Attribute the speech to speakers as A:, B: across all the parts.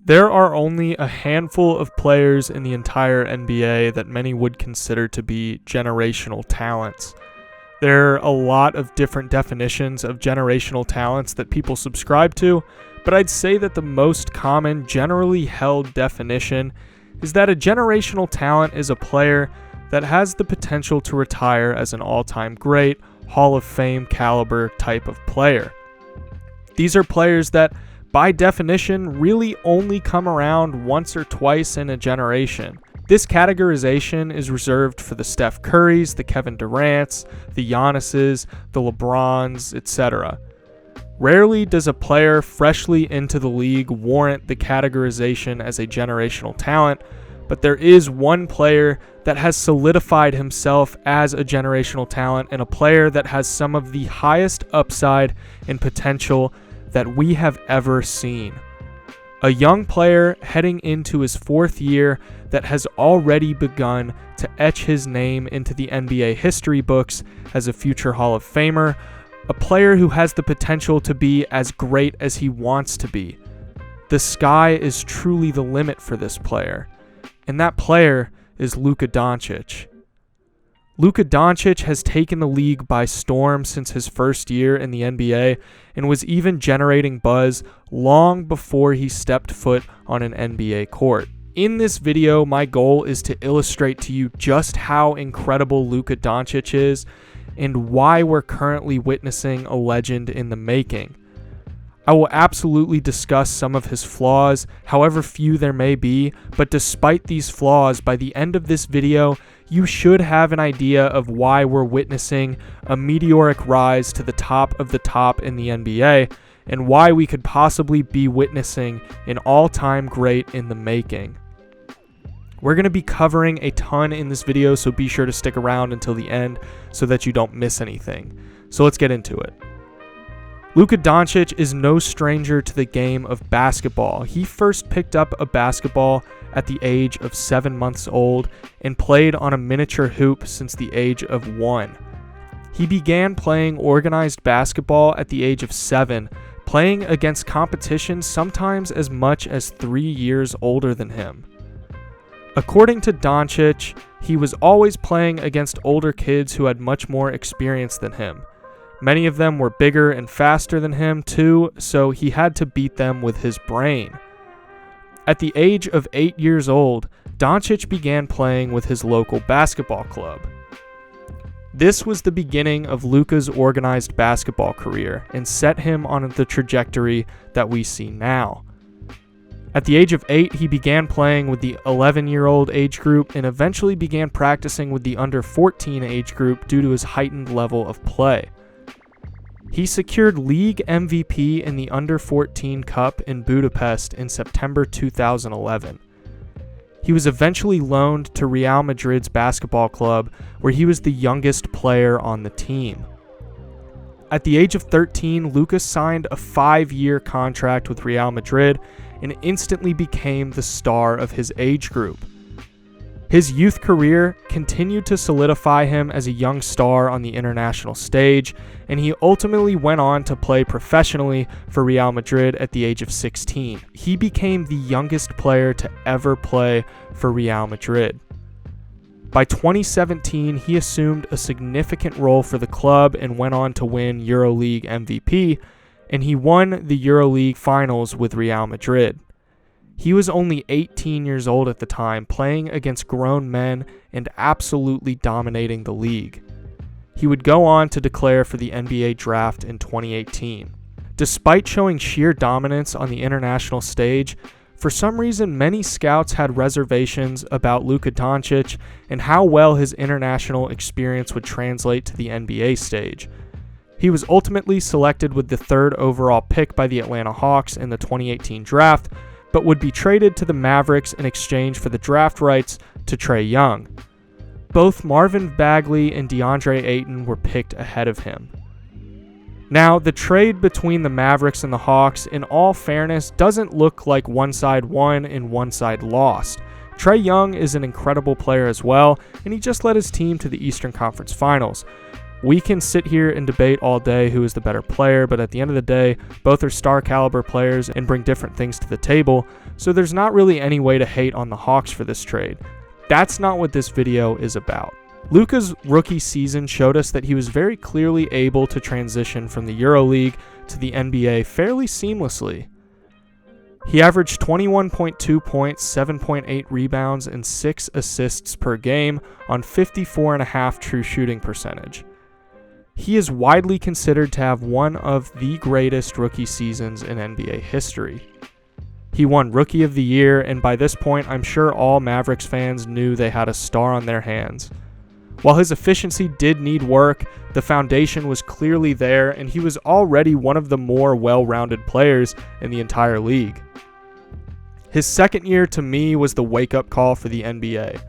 A: There are only a handful of players in the entire NBA that many would consider to be generational talents. There are a lot of different definitions of generational talents that people subscribe to, but I'd say that the most common, generally held definition is that a generational talent is a player that has the potential to retire as an all-time great, Hall of Fame caliber type of player. These are players that, by definition, really only come around once or twice in a generation. This categorization is reserved for the Steph Currys, the Kevin Durants, the Giannis's, the LeBrons, etc. Rarely does a player freshly into the league warrant the categorization as a generational talent, but there is one player that has solidified himself as a generational talent and a player that has some of the highest upside and potential that we have ever seen. A young player heading into his fourth year that has already begun to etch his name into the NBA history books as a future Hall of Famer, a player who has the potential to be as great as he wants to be. The sky is truly the limit for this player, and that player is Luka Doncic. Luka Doncic has taken the league by storm since his first year in the NBA and was even generating buzz long before he stepped foot on an NBA court. In this video, my goal is to illustrate to you just how incredible Luka Doncic is and why we're currently witnessing a legend in the making. I will absolutely discuss some of his flaws, however few there may be, but despite these flaws, by the end of this video, you should have an idea of why we're witnessing a meteoric rise to the top of the top in the NBA, and why we could possibly be witnessing an all-time great in the making. We're going to be covering a ton in this video, so be sure to stick around until the end so that you don't miss anything. So let's get into it. Luka Doncic is no stranger to the game of basketball. He first picked up a basketball at the age of 7 months old and played on a miniature hoop since the age of 1. He began playing organized basketball at the age of 7, playing against competition sometimes as much as 3 years older than him. According to Doncic, he was always playing against older kids who had much more experience than him. Many of them were bigger and faster than him too, so he had to beat them with his brain. At the age of 8 years old, Doncic began playing with his local basketball club. This was the beginning of Luka's organized basketball career and set him on the trajectory that we see now. At the age of 8, he began playing with the 11-year-old age group and eventually began practicing with the under 14 age group due to his heightened level of play. He secured league MVP in the Under 14 Cup in Budapest in September 2011. He was eventually loaned to Real Madrid's basketball club, where he was the youngest player on the team. At the age of 13, Luka signed a 5-year contract with Real Madrid and instantly became the star of his age group. His youth career continued to solidify him as a young star on the international stage, and he ultimately went on to play professionally for Real Madrid at the age of 16. He became the youngest player to ever play for Real Madrid. By 2017, he assumed a significant role for the club and went on to win EuroLeague MVP, and he won the EuroLeague finals with Real Madrid. He was only 18 years old at the time, playing against grown men and absolutely dominating the league. He would go on to declare for the NBA draft in 2018. Despite showing sheer dominance on the international stage, for some reason many scouts had reservations about Luka Doncic and how well his international experience would translate to the NBA stage. He was ultimately selected with the 3rd overall pick by the Atlanta Hawks in the 2018 draft, but would be traded to the Mavericks in exchange for the draft rights to Trae Young. Both Marvin Bagley and DeAndre Ayton were picked ahead of him. Now, the trade between the Mavericks and the Hawks, in all fairness, doesn't look like one side won and one side lost. Trae Young is an incredible player as well, and he just led his team to the Eastern Conference Finals. We can sit here and debate all day who is the better player, but at the end of the day, both are star caliber players and bring different things to the table, so there's not really any way to hate on the Hawks for this trade. That's not what this video is about. Luka's rookie season showed us that he was very clearly able to transition from the EuroLeague to the NBA fairly seamlessly. He averaged 21.2 points, 7.8 rebounds, and 6 assists per game on 54.5% true shooting percentage. He is widely considered to have one of the greatest rookie seasons in NBA history. He won Rookie of the Year, and by this point, I'm sure all Mavericks fans knew they had a star on their hands. While his efficiency did need work, the foundation was clearly there, and he was already one of the more well-rounded players in the entire league. His second year, to me, was the wake-up call for the NBA.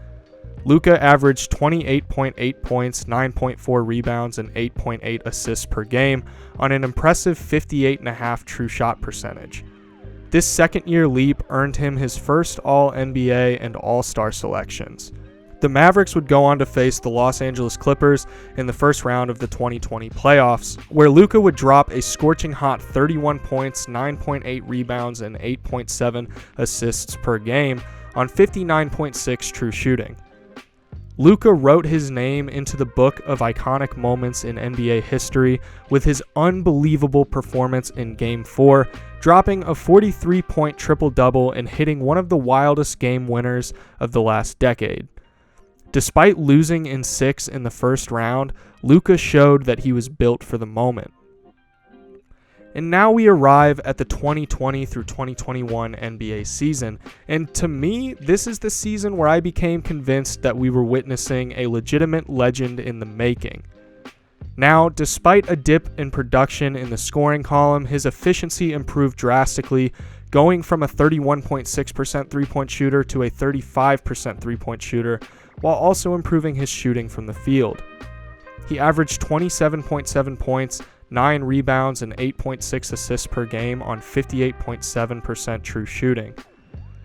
A: Luka averaged 28.8 points, 9.4 rebounds, and 8.8 assists per game on an impressive 58.5% true shot percentage. This second-year leap earned him his first All-NBA and All-Star selections. The Mavericks would go on to face the Los Angeles Clippers in the first round of the 2020 playoffs, where Luka would drop a scorching hot 31 points, 9.8 rebounds, and 8.7 assists per game on 59.6% true shooting. Luka wrote his name into the book of iconic moments in NBA history with his unbelievable performance in Game 4, dropping a 43-point triple-double and hitting one of the wildest game winners of the last decade. Despite losing in 6 in the first round, Luka showed that he was built for the moment. And now we arrive at the 2020 through 2021 NBA season, and to me, this is the season where I became convinced that we were witnessing a legitimate legend in the making. Now, despite a dip in production in the scoring column, his efficiency improved drastically, going from a 31.6% three-point shooter to a 35% three-point shooter, while also improving his shooting from the field. He averaged 27.7 points, 9 rebounds, and 8.6 assists per game on 58.7% true shooting.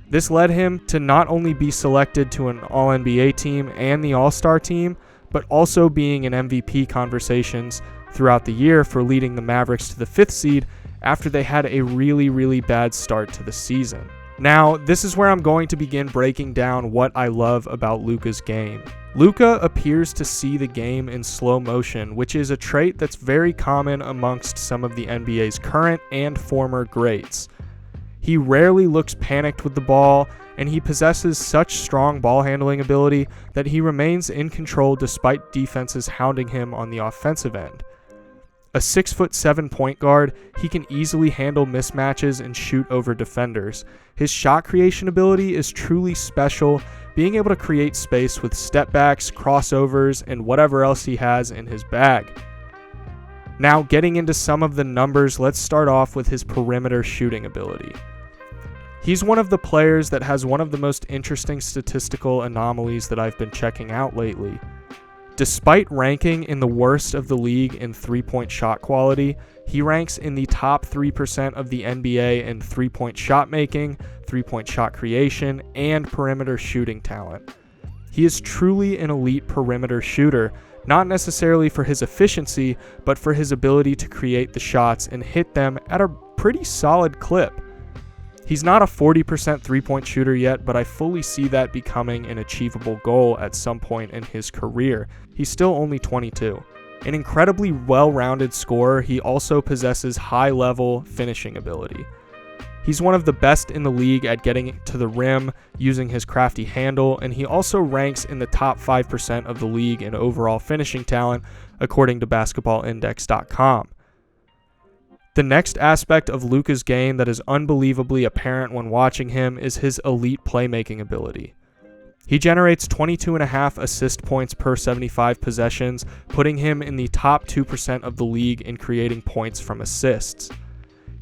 A: This led him to not only be selected to an All-NBA team and the All-Star team, but also being in MVP conversations throughout the year for leading the Mavericks to the 5th seed after they had a really bad start to the season. Now, this is where I'm going to begin breaking down what I love about Luka's game. Luka appears to see the game in slow motion, which is a trait that's very common amongst some of the NBA's current and former greats. He rarely looks panicked with the ball, and he possesses such strong ball handling ability that he remains in control despite defenses hounding him on the offensive end. A 6'7" point guard, he can easily handle mismatches and shoot over defenders. His shot creation ability is truly special, being able to create space with step backs, crossovers, and whatever else he has in his bag. Now, getting into some of the numbers, let's start off with his perimeter shooting ability. He's one of the players that has one of the most interesting statistical anomalies that I've been checking out lately. Despite ranking in the worst of the league in three-point shot quality, he ranks in the top 3% of the NBA in three-point shot making, three-point shot creation, and perimeter shooting talent. He is truly an elite perimeter shooter, not necessarily for his efficiency, but for his ability to create the shots and hit them at a pretty solid clip. He's not a 40% three-point shooter yet, but I fully see that becoming an achievable goal at some point in his career. He's still only 22. An incredibly well-rounded scorer, he also possesses high-level finishing ability. He's one of the best in the league at getting to the rim using his crafty handle, and he also ranks in the top 5% of the league in overall finishing talent, according to basketballindex.com. The next aspect of Luka's game that is unbelievably apparent when watching him is his elite playmaking ability. He generates 22.5 assist points per 75 possessions, putting him in the top 2% of the league in creating points from assists.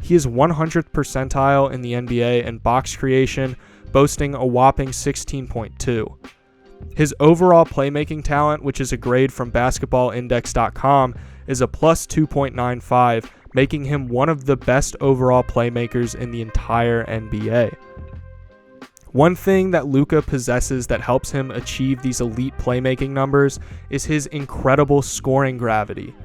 A: He is 100th percentile in the NBA in box creation, boasting a whopping 16.2. His overall playmaking talent, which is a grade from basketballindex.com, is a plus 2.95, making him one of the best overall playmakers in the entire NBA. One thing that Luka possesses that helps him achieve these elite playmaking numbers is his incredible scoring gravity.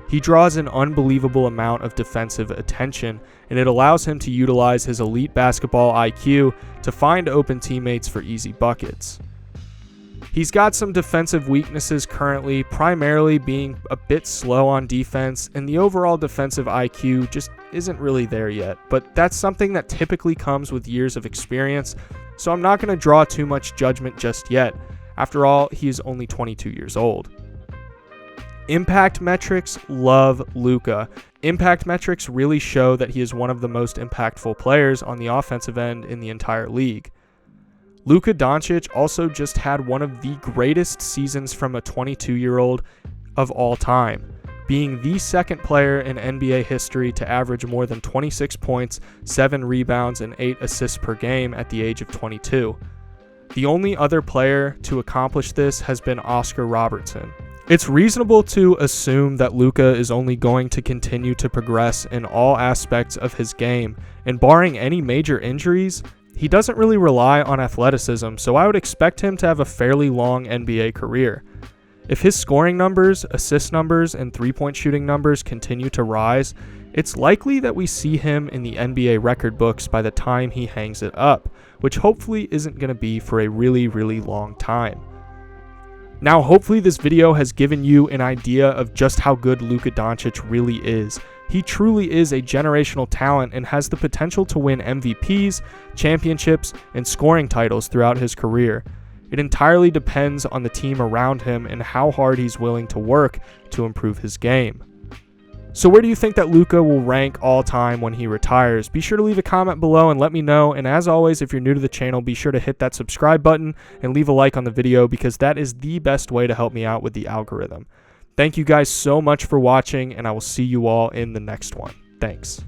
A: He draws an unbelievable amount of defensive attention, and it allows him to utilize his elite basketball IQ to find open teammates for easy buckets. He's got some defensive weaknesses currently, primarily being a bit slow on defense, and the overall defensive IQ just isn't really there yet, but that's something that typically comes with years of experience, so I'm not going to draw too much judgment just yet. After all, he is only 22 years old. Impact metrics love Luka. Impact metrics really show that he is one of the most impactful players on the offensive end in the entire league. Luka Doncic also just had one of the greatest seasons from a 22-year-old of all time, being the second player in NBA history to average more than 26 points, 7 rebounds, and 8 assists per game at the age of 22. The only other player to accomplish this has been Oscar Robertson. It's reasonable to assume that Luka is only going to continue to progress in all aspects of his game, and barring any major injuries, he doesn't really rely on athleticism, so I would expect him to have a fairly long NBA career. If his scoring numbers, assist numbers, and three-point shooting numbers continue to rise, it's likely that we see him in the NBA record books by the time he hangs it up, which hopefully isn't going to be for a really, really long time. Now, hopefully this video has given you an idea of just how good Luka Doncic really is. He truly is a generational talent and has the potential to win MVPs, championships, and scoring titles throughout his career. It entirely depends on the team around him and how hard he's willing to work to improve his game. So where do you think that Luka will rank all time when he retires? Be sure to leave a comment below and let me know. And as always, if you're new to the channel, be sure to hit that subscribe button and leave a like on the video because that is the best way to help me out with the algorithm. Thank you guys so much for watching, and I will see you all in the next one. Thanks.